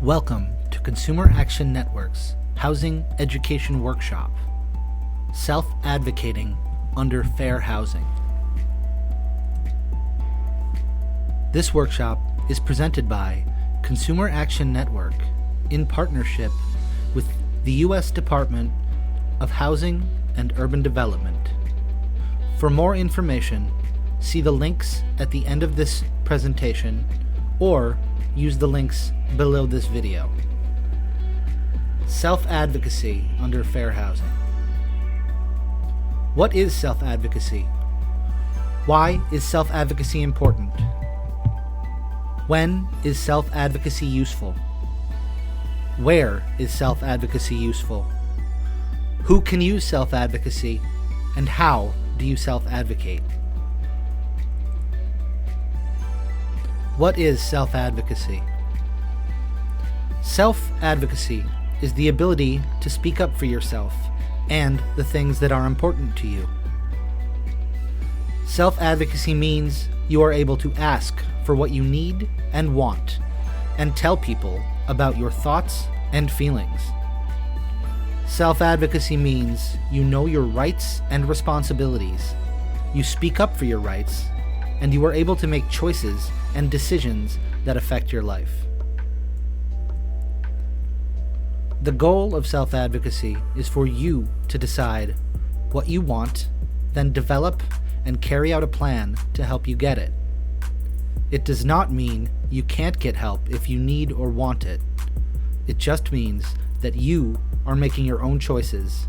Welcome to Consumer Action Network's Housing Education Workshop, Self-Advocating Under Fair Housing. This workshop is presented by Consumer Action Network in partnership with the U.S. Department of Housing and Urban Development. For more information, see the links at the end of this presentation or use the links below this video. Self-advocacy under fair housing. What is self-advocacy? Why is self-advocacy important? When is self-advocacy useful? Where is self-advocacy useful? Who can use self-advocacy, and how do you self-advocate? What is self-advocacy? Self-advocacy is the ability to speak up for yourself and the things that are important to you. Self-advocacy means you are able to ask for what you need and want, and tell people about your thoughts and feelings. Self-advocacy means you know your rights and responsibilities, you speak up for your rights, and you are able to make choices and decisions that affect your life. The goal of self-advocacy is for you to decide what you want, then develop and carry out a plan to help you get it. It does not mean you can't get help if you need or want it. It just means that you are making your own choices,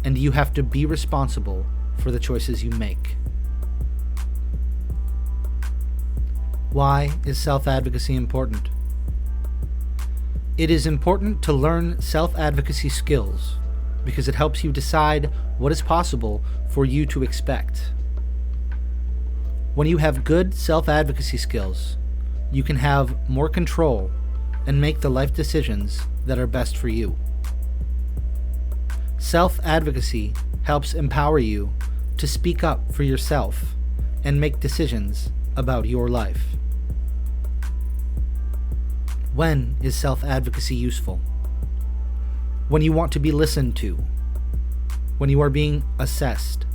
and you have to be responsible for the choices you make. Why is self-advocacy important? It is important to learn self-advocacy skills because it helps you decide what is possible for you to expect. When you have good self-advocacy skills, you can have more control and make the life decisions that are best for you. Self-advocacy helps empower you to speak up for yourself and make decisions about your life. When is self-advocacy useful? When you want to be listened to, when you are being assessed,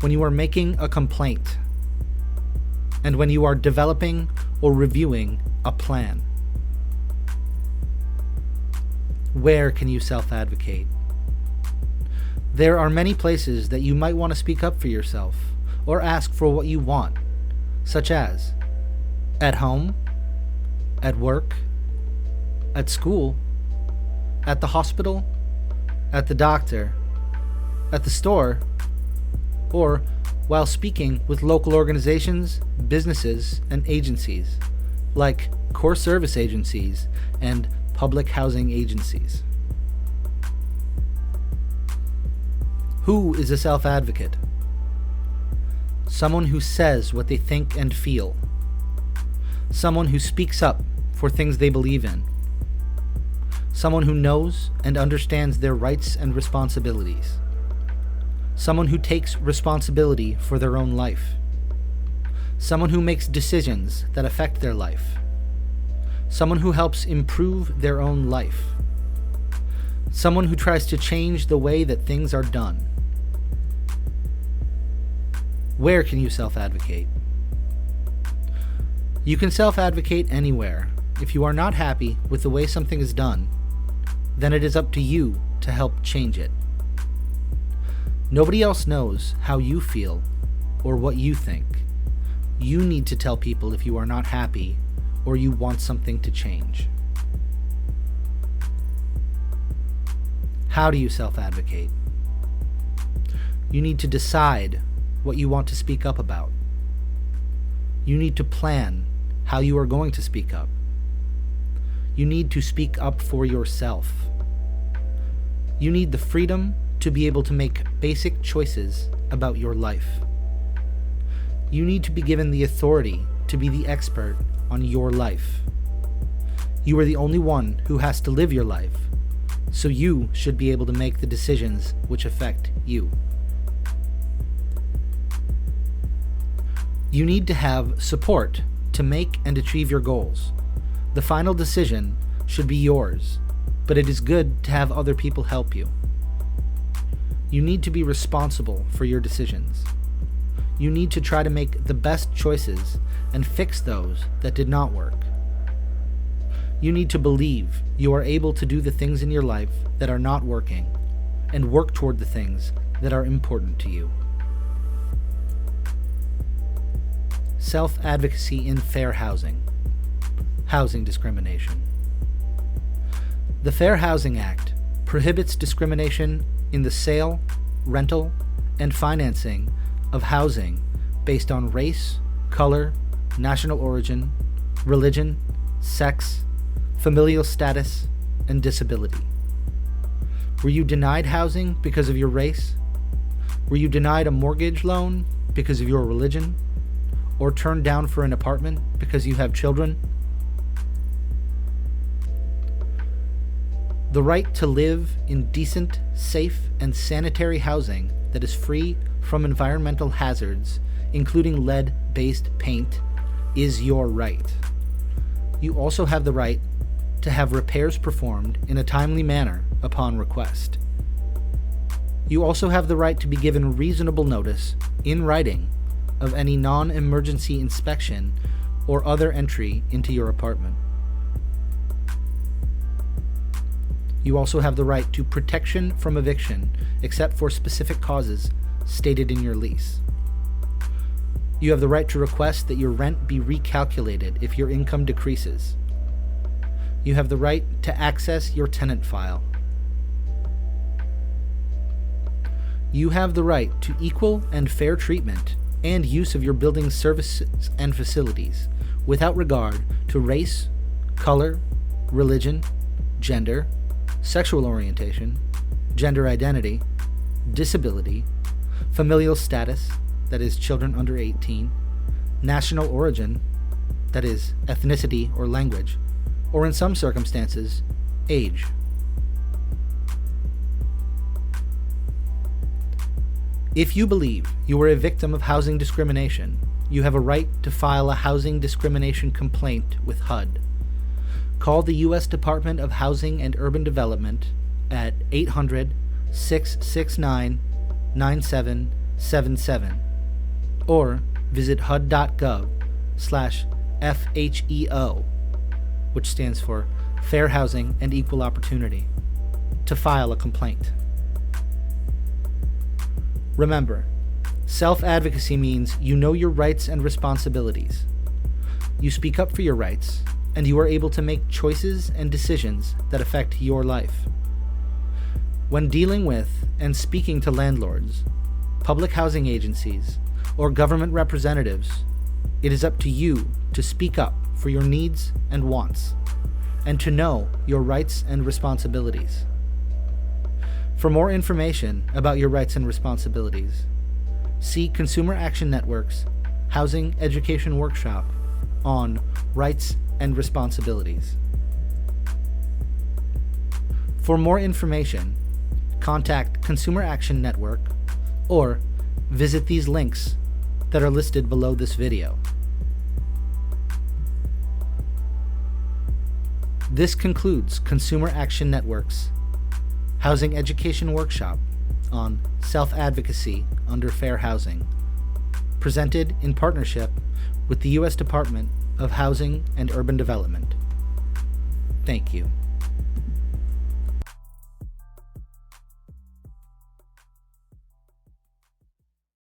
when you are making a complaint, and when you are developing or reviewing a plan. Where can you self-advocate? There are many places that you might want to speak up for yourself or ask for what you want, such as at home, at work, at school, at the hospital, at the doctor, at the store, or while speaking with local organizations, businesses, and agencies, like core service agencies and public housing agencies. Who is a self-advocate? Someone who says what they think and feel. Someone who speaks up for things they believe in. Someone who knows and understands their rights and responsibilities. Someone who takes responsibility for their own life. Someone who makes decisions that affect their life. Someone who helps improve their own life. Someone who tries to change the way that things are done. Where can you self-advocate? You can self-advocate anywhere. If you are not happy with the way something is done, then it is up to you to help change it. Nobody else knows how you feel or what you think. You need to tell people if you are not happy or you want something to change. How do you self-advocate? You need to decide what you want to speak up about. You need to plan how you are going to speak up. You need to speak up for yourself. You need the freedom to be able to make basic choices about your life. You need to be given the authority to be the expert on your life. You are the only one who has to live your life, so you should be able to make the decisions which affect you. You need to have support to make and achieve your goals. The final decision should be yours, but it is good to have other people help you. You need to be responsible for your decisions. You need to try to make the best choices and fix those that did not work. You need to believe you are able to do the things in your life that are not working and work toward the things that are important to you. Self-advocacy in fair housing. Housing discrimination. The Fair Housing Act prohibits discrimination in the sale, rental, and financing of housing based on race, color, national origin, religion, sex, familial status, and disability. Were you denied housing because of your race? Were you denied a mortgage loan because of your religion? Or turned down for an apartment because you have children? The right to live in decent, safe, and sanitary housing that is free from environmental hazards, including lead-based paint, is your right. You also have the right to have repairs performed in a timely manner upon request. You also have the right to be given reasonable notice, in writing, of any non-emergency inspection or other entry into your apartment. You also have the right to protection from eviction except for specific causes stated in your lease. You have the right to request that your rent be recalculated if your income decreases. You have the right to access your tenant file. You have the right to equal and fair treatment and use of your building's services and facilities without regard to race, color, religion, gender, sexual orientation, gender identity, disability, familial status, that is children under 18, national origin, that is ethnicity or language, or in some circumstances, age. If you believe you are a victim of housing discrimination, you have a right to file a housing discrimination complaint with HUD. Call the U.S. Department of Housing and Urban Development at 800-669-9777 or visit hud.gov/FHEO, which stands for Fair Housing and Equal Opportunity, to file a complaint. Remember, self-advocacy means you know your rights and responsibilities. You speak up for your rights, and you are able to make choices and decisions that affect your life. When dealing with and speaking to landlords, public housing agencies, or government representatives, it is up to you to speak up for your needs and wants, and to know your rights and responsibilities. For more information about your rights and responsibilities, see Consumer Action Network's Housing Education Workshop on Rights and Responsibilities. For more information, contact Consumer Action Network or visit these links that are listed below this video. This concludes Consumer Action Network's Housing Education Workshop on Self-Advocacy under Fair Housing, presented in partnership with the U.S. Department of Housing and Urban Development. Thank you.